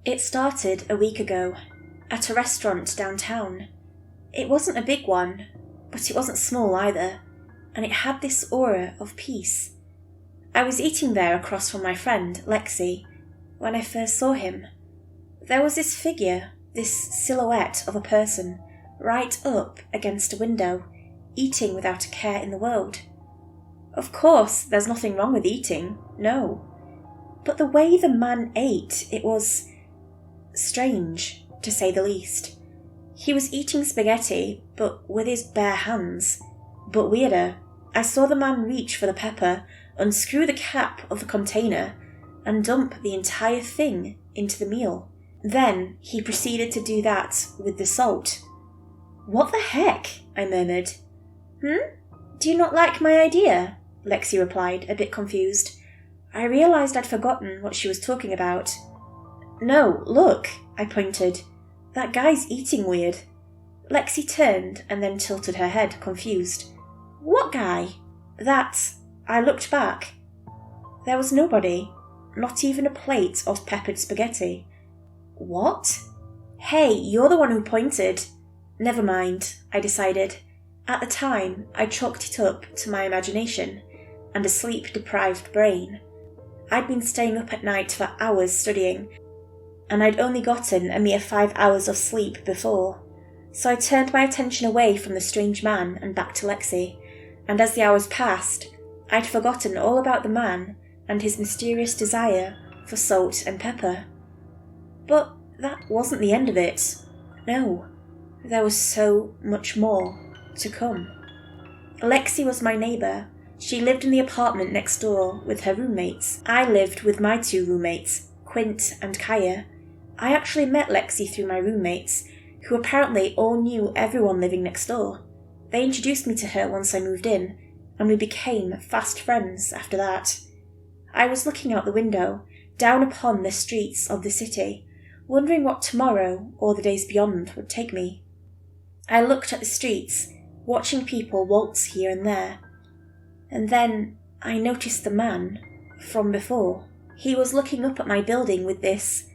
It started a week ago, at a restaurant downtown. It wasn't a big one, but it wasn't small either, and it had this aura of peace. I was eating there across from my friend, Lexi, when I first saw him. There was this figure, this silhouette of a person, right up against a window, eating without a care in the world. Of course, there's nothing wrong with eating, no. But the way the man ate, it was strange, to say the least. He was eating spaghetti, but with his bare hands. But weirder, I saw the man reach for the pepper, unscrew the cap of the container, and dump the entire thing into the meal. Then he proceeded to do that with the salt. "What the heck?" I murmured. Do you not like my idea?" Lexi replied, a bit confused. I realised I'd forgotten what she was talking about. "No, look," I pointed. "That guy's eating weird." Lexi turned and then tilted her head, confused. "What guy?" "That." I looked back. There was nobody, not even a plate of peppered spaghetti. "What?" "Hey, you're the one who pointed." Never mind, I decided. At the time, I chalked it up to my imagination and a sleep-deprived brain. I'd been staying up at night for hours studying, and I'd only gotten a mere 5 hours of sleep before. So I turned my attention away from the strange man and back to Lexi, and as the hours passed, I'd forgotten all about the man and his mysterious desire for salt and pepper. But that wasn't the end of it. No, there was so much more to come. Lexi was my neighbour. She lived in the apartment next door with her roommates. I lived with my 2 roommates, Quint and Kaya. I actually met Lexi through my roommates, who apparently all knew everyone living next door. They introduced me to her once I moved in, and we became fast friends after that. I was looking out the window, down upon the streets of the city, wondering what tomorrow or the days beyond would take me. I looked at the streets, watching people waltz here and there, and then I noticed the man from before. He was looking up at my building with this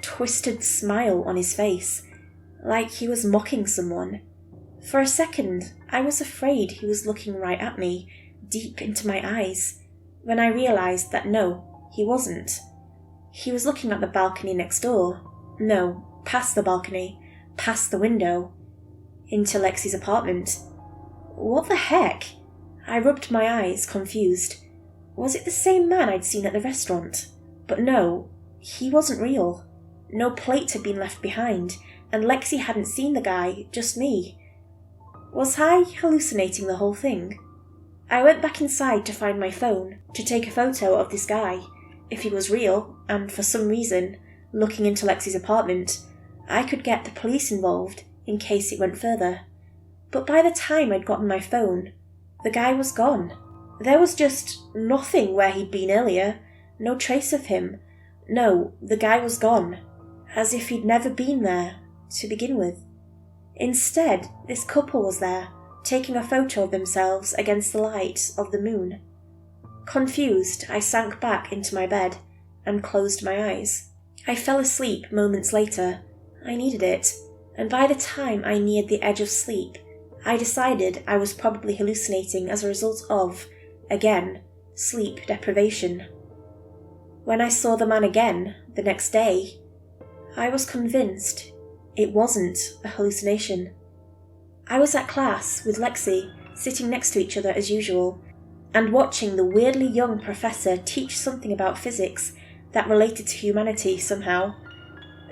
twisted smile on his face, like he was mocking someone. For a second, I was afraid he was looking right at me, deep into my eyes, when I realised that no, he wasn't. He was looking at the balcony next door. No, past the balcony, past the window, into Lexi's apartment. What the heck? I rubbed my eyes, confused. Was it the same man I'd seen at the restaurant? But no, he wasn't real. No plate had been left behind, and Lexi hadn't seen the guy, just me. Was I hallucinating the whole thing? I went back inside to find my phone, to take a photo of this guy. If he was real, and for some reason, looking into Lexi's apartment, I could get the police involved in case it went further. But by the time I'd gotten my phone, the guy was gone. There was just nothing where he'd been earlier, no trace of him. No, the guy was gone, as if he'd never been there to begin with. Instead, this couple was there, taking a photo of themselves against the light of the moon. Confused, I sank back into my bed and closed my eyes. I fell asleep moments later. I needed it, and by the time I neared the edge of sleep, I decided I was probably hallucinating as a result of, again, sleep deprivation. When I saw the man again, the next day, I was convinced it wasn't a hallucination. I was at class with Lexi, sitting next to each other as usual, and watching the weirdly young professor teach something about physics that related to humanity somehow.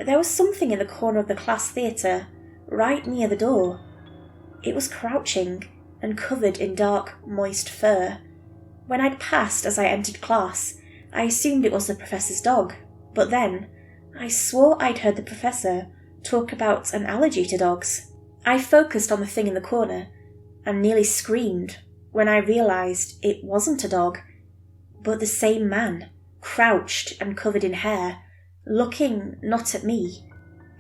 There was something in the corner of the class theatre, right near the door. It was crouching and covered in dark, moist fur. When I'd passed as I entered class, I assumed it was the professor's dog, but then I swore I'd heard the professor talk about an allergy to dogs. I focused on the thing in the corner and nearly screamed when I realised it wasn't a dog, but the same man, crouched and covered in hair, looking not at me,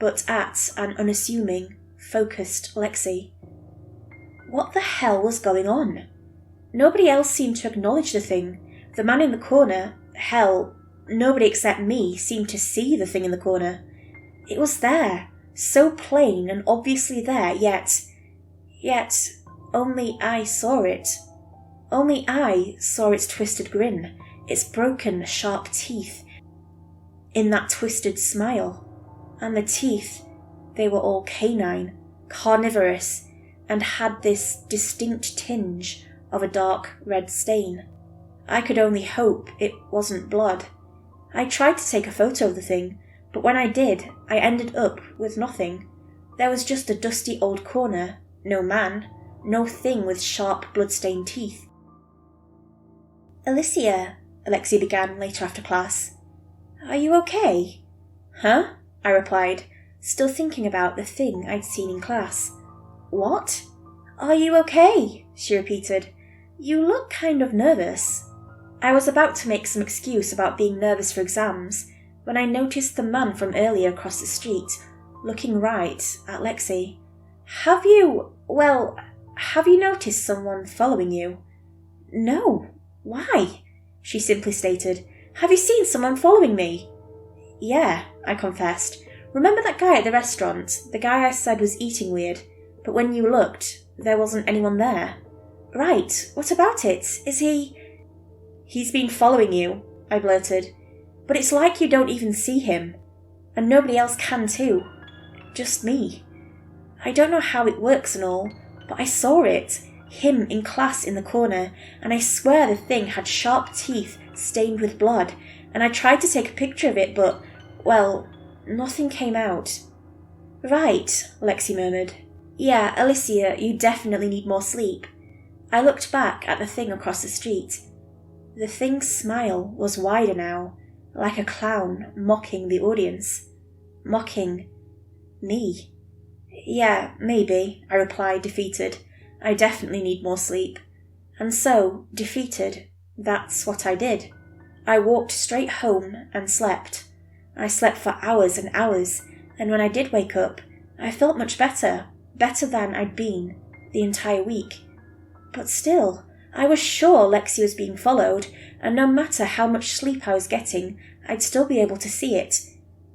but at an unassuming, focused Lexi. What the hell was going on? Nobody else seemed to acknowledge the thing. The man in the corner, hell, nobody except me seemed to see the thing in the corner. It was there, so plain and obviously there, yet only I saw it. Only I saw its twisted grin, its broken, sharp teeth in that twisted smile. And the teeth, they were all canine, carnivorous, and had this distinct tinge of a dark red stain. I could only hope it wasn't blood. I tried to take a photo of the thing, but when I did, I ended up with nothing. There was just a dusty old corner, no man, no thing with sharp blood-stained teeth. "Alicia," Alexia began later after class. "Are you okay?" "Huh?" I replied, still thinking about the thing I'd seen in class. "What?" "Are you okay?" she repeated. "You look kind of nervous." I was about to make some excuse about being nervous for exams when I noticed the man from earlier across the street, looking right at Lexi. Have you noticed someone following you?" "No. Why?" she simply stated. "Have you seen someone following me?" "Yeah," I confessed. "Remember that guy at the restaurant, the guy I said was eating weird, but when you looked, there wasn't anyone there?" "Right, what about it? Is he—" "He's been following you," I blurted. "But it's like you don't even see him. And nobody else can too. Just me. I don't know how it works and all, but I saw it, him in class in the corner, and I swear the thing had sharp teeth stained with blood, and I tried to take a picture of it, but, well, nothing came out." "Right," Lexi murmured. "Yeah, Alicia, you definitely need more sleep." I looked back at the thing across the street. The thing's smile was wider now, like a clown mocking the audience. Mocking me. "Yeah, maybe," I replied, defeated. "I definitely need more sleep." And so, defeated, that's what I did. I walked straight home and slept. I slept for hours and hours, and when I did wake up, I felt much better than I'd been the entire week. But still, I was sure Lexi was being followed, and no matter how much sleep I was getting, I'd still be able to see it.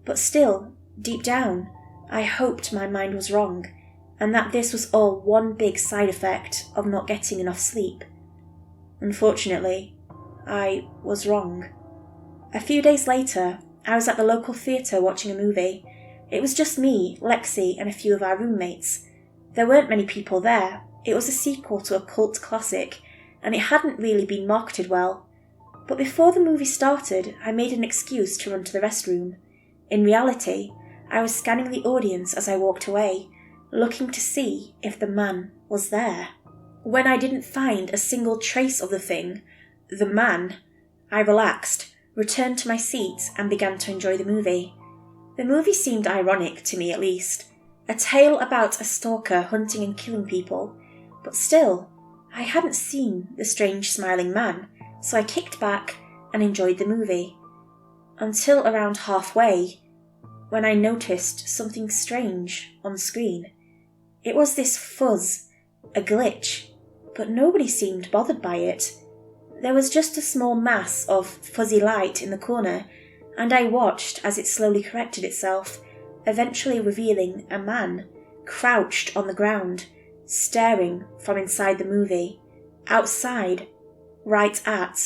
But still, deep down, I hoped my mind was wrong, and that this was all one big side effect of not getting enough sleep. Unfortunately, I was wrong. A few days later, I was at the local theatre watching a movie. It was just me, Lexi, and a few of our roommates. There weren't many people there. It was a sequel to a cult classic, and it hadn't really been marketed well. But before the movie started, I made an excuse to run to the restroom. In reality, I was scanning the audience as I walked away, looking to see if the man was there. When I didn't find a single trace of the thing, the man, I relaxed, returned to my seat and began to enjoy the movie. The movie seemed ironic, to me at least. A tale about a stalker hunting and killing people. But still, I hadn't seen the strange smiling man, so I kicked back and enjoyed the movie. Until around halfway, when I noticed something strange on screen. It was this fuzz, a glitch, but nobody seemed bothered by it. There was just a small mass of fuzzy light in the corner, and I watched as it slowly corrected itself, eventually revealing a man, crouched on the ground, staring from inside the movie, outside, right at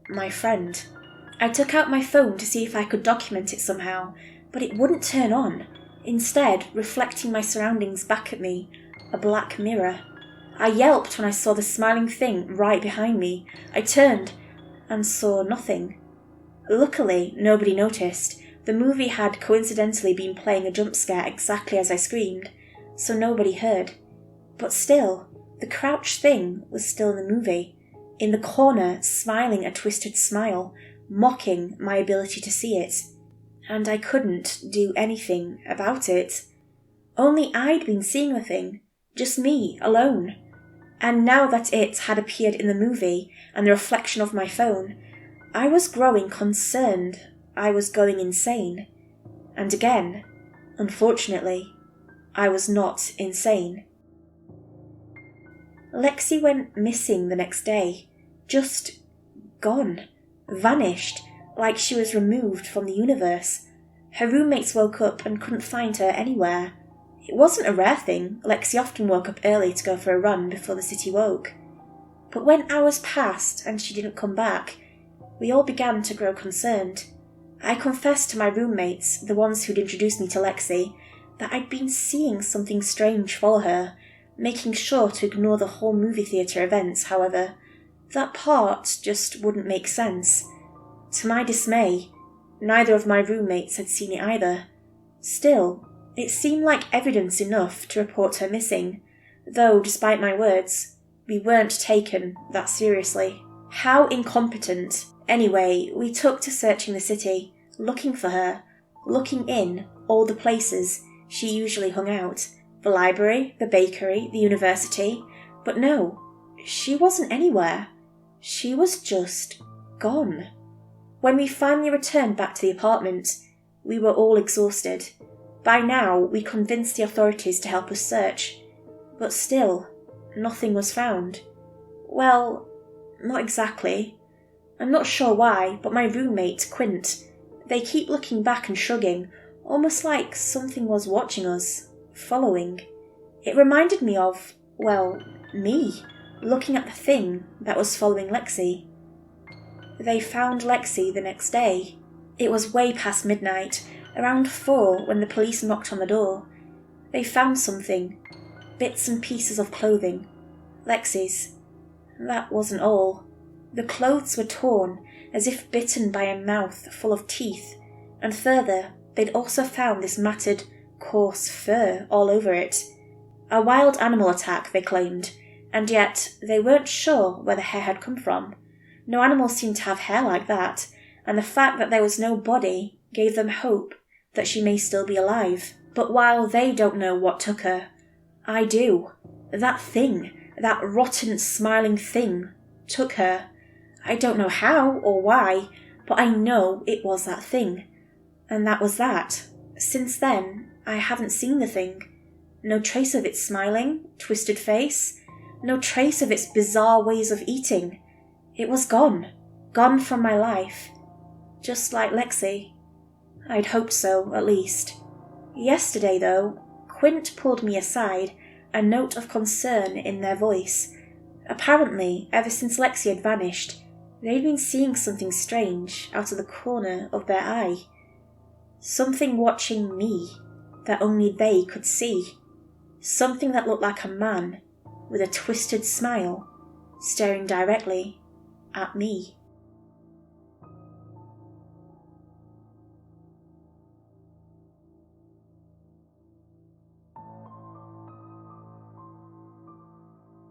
my friend. I took out my phone to see if I could document it somehow, but it wouldn't turn on, instead reflecting my surroundings back at me, a black mirror. I yelped when I saw the smiling thing right behind me. I turned and saw nothing. Luckily, nobody noticed. The movie had coincidentally been playing a jump scare exactly as I screamed, so nobody heard. But still, the crouched thing was still in the movie, in the corner, smiling a twisted smile, mocking my ability to see it. And I couldn't do anything about it. Only I'd been seeing the thing, just me, alone. And now that it had appeared in the movie and the reflection of my phone, I was growing concerned I was going insane. And again, unfortunately, I was not insane. Lexi went missing the next day. Just gone. Vanished. like she was removed from the universe. Her roommates woke up and couldn't find her anywhere. It wasn't a rare thing. Lexi often woke up early to go for a run before the city woke. But when hours passed and she didn't come back, we all began to grow concerned. I confessed to my roommates, the ones who'd introduced me to Lexi, that I'd been seeing something strange follow her, making sure to ignore the whole movie theatre events, however. That part just wouldn't make sense. To my dismay, neither of my roommates had seen it either. Still, it seemed like evidence enough to report her missing, though, despite my words, we weren't taken that seriously. How incompetent. Anyway, we took to searching the city, looking for her, looking in all the places she usually hung out. The library, the bakery, the university. But no, she wasn't anywhere. She was just gone. When we finally returned back to the apartment, we were all exhausted. By now, we convinced the authorities to help us search. But still, nothing was found. Well, not exactly. I'm not sure why, but my roommate, Quint, they keep looking back and shrugging, almost like something was watching us, following. It reminded me of, well, me, looking at the thing that was following Lexi. They found Lexi the next day. It was way past midnight, around 4 when the police knocked on the door. They found something, bits and pieces of clothing. Lexi's. That wasn't all. The clothes were torn, as if bitten by a mouth full of teeth, and further, they'd also found this matted, coarse fur all over it. A wild animal attack, they claimed, and yet they weren't sure where the hair had come from. No animal seemed to have hair like that, and the fact that there was no body gave them hope that she may still be alive. But while they don't know what took her, I do. That thing, that rotten, smiling thing, took her. I don't know how or why, but I know it was that thing. And that was that. Since then, I haven't seen the thing. No trace of its smiling, twisted face. No trace of its bizarre ways of eating. It was gone. Gone from my life. Just like Lexi. I'd hoped so, at least. Yesterday, though, Quint pulled me aside, a note of concern in their voice. Apparently, ever since Lexi had vanished, they'd been seeing something strange out of the corner of their eye. Something watching me that only they could see. Something that looked like a man with a twisted smile staring directly at me.